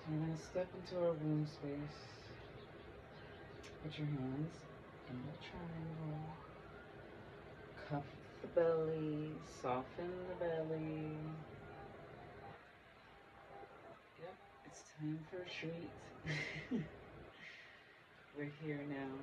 So you're going to step into our womb space. Put your hands in the triangle. Cup the belly. Soften the belly. Yep, it's time for a treat. We're here now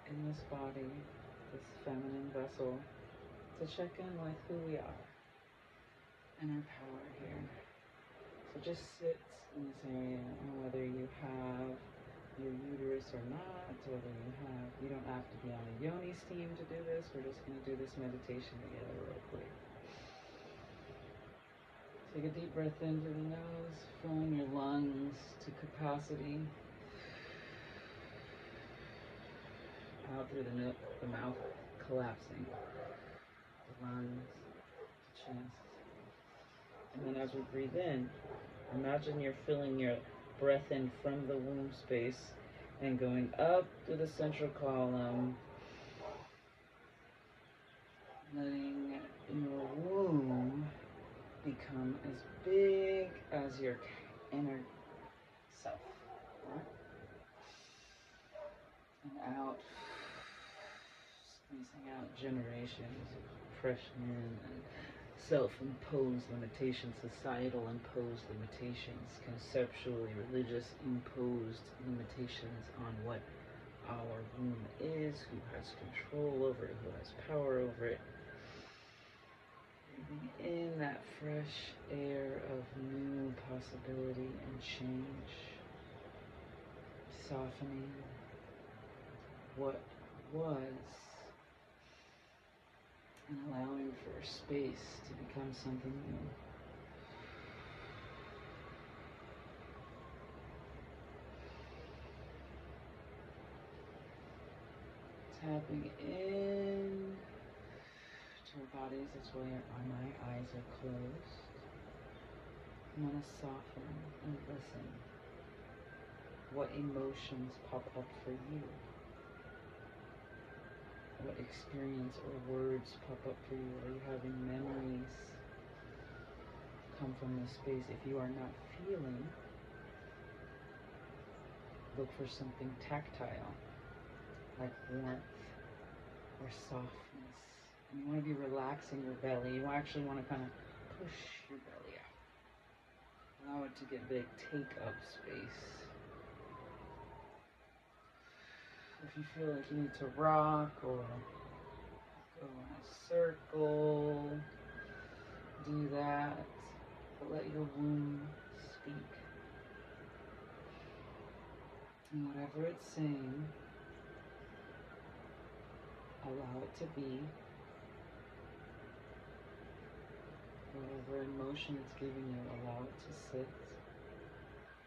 in this body, this feminine vessel, to check in with who we are and our power here. So just sit in this area, and whether you have your uterus or not, whether you don't have to be on a yoni steam to do this. We're just going to do this meditation together real quick. Take a deep breath into the nose, filling your lungs to capacity. Out through the mouth, collapsing. The lungs, chest. And then as we breathe in, imagine you're filling your breath in from the womb space and going up to the central column, letting your womb become as big as your inner self. Right? And out, squeezing out generations of oppression and self-imposed limitations, societal imposed limitations, conceptually religious imposed limitations on what our womb is, who has control over it, who has power over it. Breathing in that fresh air of new possibility and change, softening what was and allowing for space to become something new. Tapping in to our bodies, that's why my eyes are closed. I'm going to soften and listen. What emotions pop up for you? What experience or words pop up for you? Are you having memories come from this space? If you are not feeling, look for something tactile, like warmth or softness. And you want to be relaxing your belly. You actually want to kind of push your belly out. Allow it to get big. Take up space. If you feel like you need to rock or go in a circle, do that. But let your womb speak. And whatever it's saying, allow it to be. Whatever emotion it's giving you, allow it to sit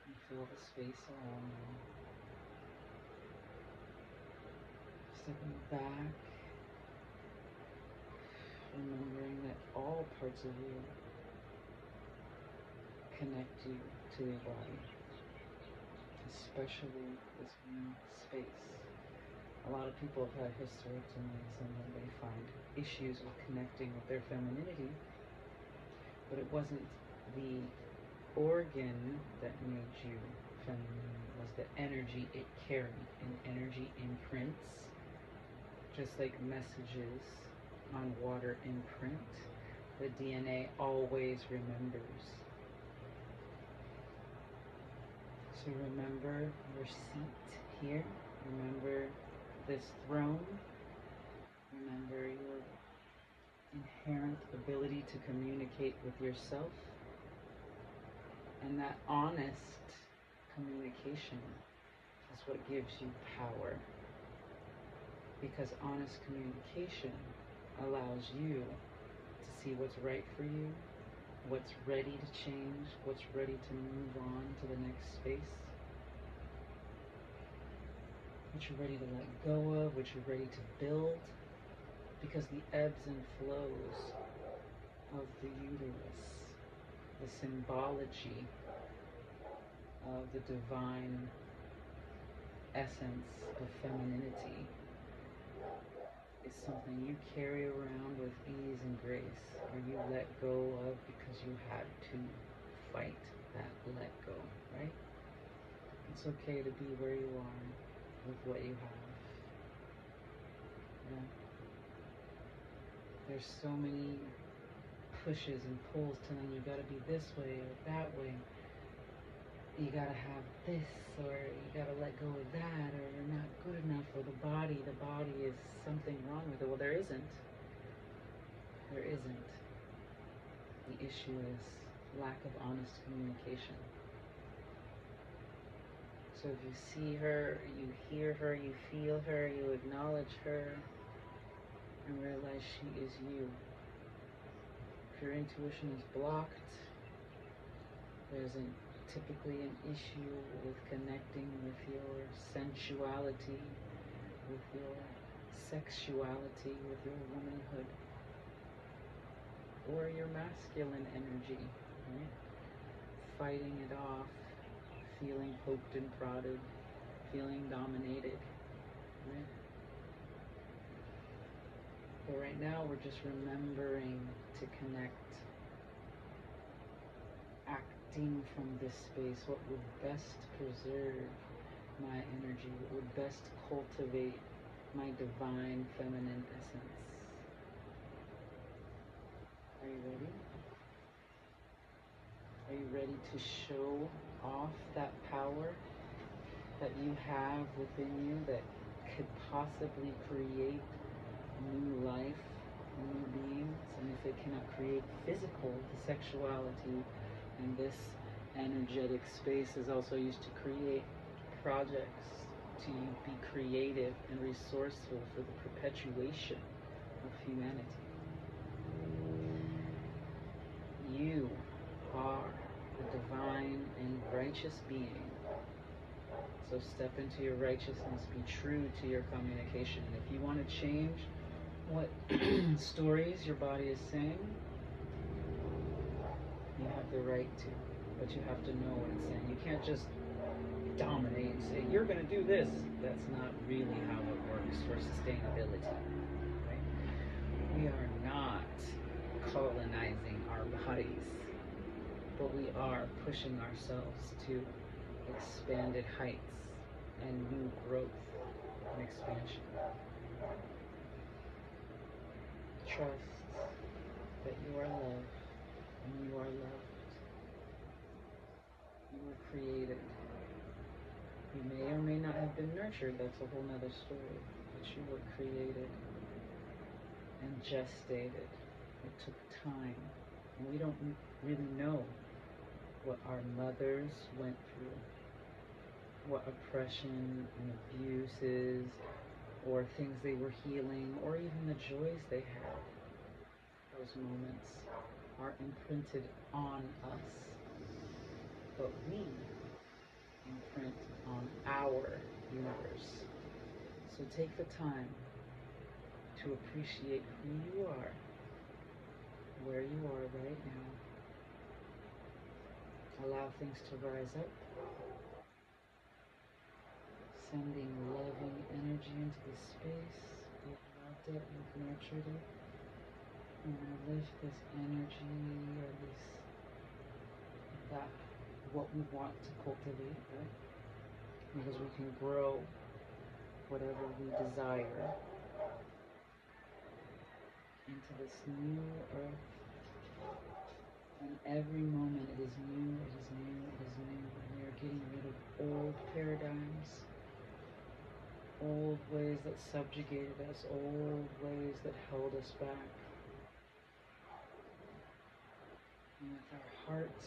and feel the space around you. Stepping back, remembering that all parts of you connect you to your body, especially this womb space. A lot of people have had hysterectomies and then they find issues with connecting with their femininity, but it wasn't the organ that made you feminine, it was the energy it carried, and energy imprints. Just like messages on water imprint, the DNA always remembers. So remember your seat here, remember this throne, remember your inherent ability to communicate with yourself, and that honest communication is what gives you power. Because honest communication allows you to see what's right for you, what's ready to change, what's ready to move on to the next space, what you're ready to let go of, what you're ready to build. Because the ebbs and flows of the uterus, the symbology of the divine essence of femininity, is something you carry around with ease and grace, or you let go of because you had to fight that let go, right? It's okay to be where you are with what you have. Yeah. There's so many pushes and pulls telling you gotta be this way or that way. You gotta have this, or you gotta let go of that, or you're not good enough for the body. The body is something wrong with it. Well, there isn't. There isn't. The issue is lack of honest communication. So if you see her, you hear her, you feel her, you acknowledge her, and realize she is you. If your intuition is blocked, there's typically an issue with connecting with your sensuality, with your sexuality, with your womanhood, or your masculine energy, right? Fighting it off, feeling poked and prodded, feeling dominated, right? But right now we're just remembering to connect, acting from this space, what would best preserve my energy, what would best cultivate my divine feminine essence. Are you ready? Are you ready to show off that power that you have within you that could possibly create new life, new beings? And if it cannot create physical, the sexuality and this energetic space is also used to create projects, to be creative and resourceful for the perpetuation of humanity. You are a divine and righteous being. So step into your righteousness, be true to your communication. And if you want to change what stories your body is saying, you have the right to, but you have to know what it's saying. You can't just dominate and say, you're going to do this. That's not really how it works for sustainability, right? We are not colonizing our bodies, but we are pushing ourselves to expanded heights and new growth and expansion. Trust that you are loved and you are loved. You were created. You may or may not have been nurtured, that's a whole nother story, but you were created and gestated. It took time, and we don't really know what our mothers went through, what oppression and abuses, or things they were healing, or even the joys they had. Those moments are imprinted on us, but we imprint on our universe. So take the time to appreciate who you are, where you are right now. Allow things to rise up, sending loving energy into the space. You've loved it, you've nurtured it. I'm going to lift this energy, or this, that, what we want to cultivate, right? Because we can grow whatever we desire into this new earth. And every moment it is new, it is new, it is new. And we are getting rid of old paradigms, old ways that subjugated us, old ways that held us back. And with our heart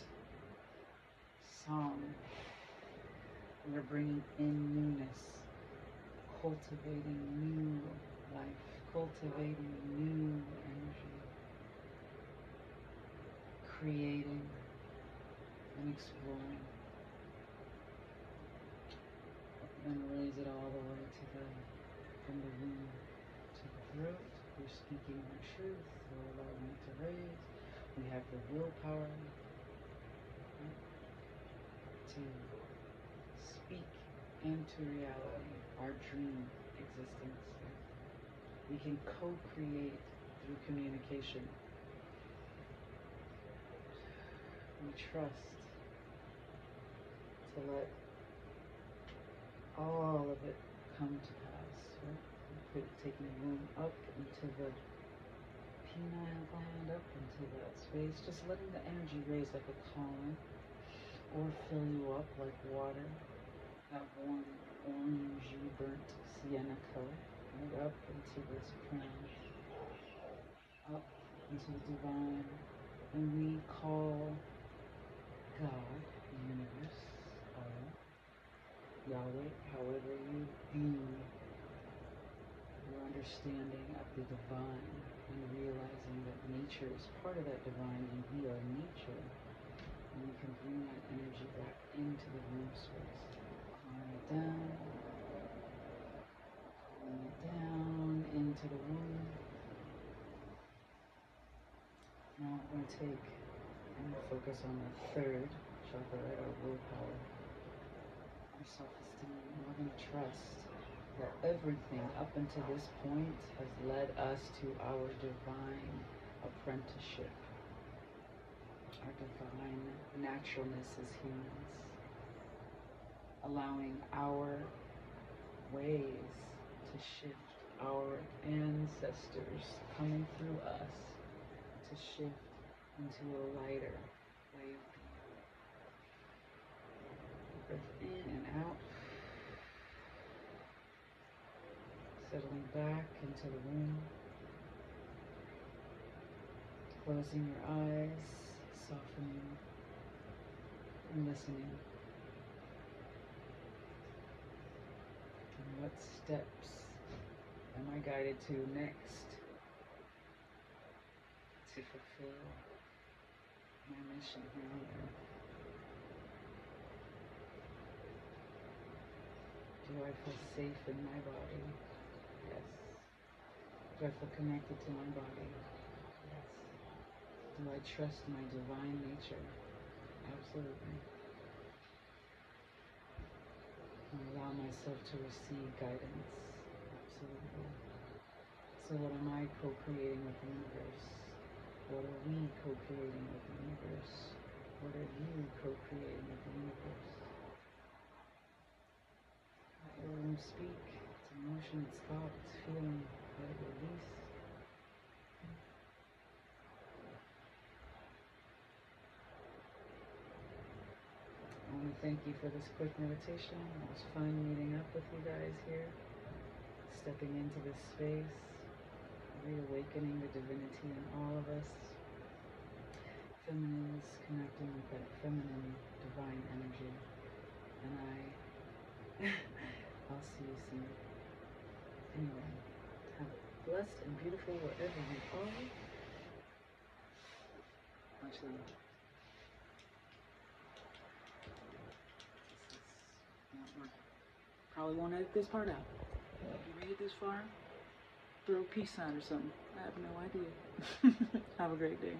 song, we are bringing in newness, cultivating new life, cultivating new energy, creating and exploring. We're going to raise it all the way to from the womb to the throat. We're speaking our truth, we're allowing it to raise. We have the willpower, right, to speak into reality our dream existence. Right? We can co-create through communication. We trust to let all of it come to pass, right? Taking the womb up into the penile gland, up into that space, just letting the energy raise like a column, or fill you up like water, that warm orangey burnt sienna color, right up into this crown, up into the divine, and we call God, the universe, Allah, Yahweh, however you view your understanding of the divine, and realizing that nature is part of that divine and we are nature, and we can bring that energy back into the womb space. Calm it down into the womb. Now we're going to take and focus on the third chakra, right? Our willpower, our self-esteem. And we're going to trust that everything up until this point has led us to our divine apprenticeship, our divine naturalness as humans, allowing our ways to shift, our ancestors coming through us to shift into a lighter way of being. Breath in and out. Settling back into the womb. Closing your eyes, softening and listening. And what steps am I guided to next to fulfill my mission here on earth? Do I feel safe in my body? Yes. Do I feel connected to my body? Yes. Do I trust my divine nature? Absolutely. I allow myself to receive guidance? Absolutely. So what am I co-creating with the universe? What are we co-creating with the universe? What are you co-creating with the universe? Let your room speak. It's emotion, it's thought, it's feeling. Let it release. I want to thank you for this quick meditation. It was fun meeting up with you guys here, stepping into this space, reawakening the divinity in all of us, feminines connecting with that feminine divine energy. And I'll see you soon. Anyway, have a blessed and beautiful wherever you are. Much love. Probably won't edit this part out. If you made it this far, throw a peace sign or something. I have no idea. Have a great day.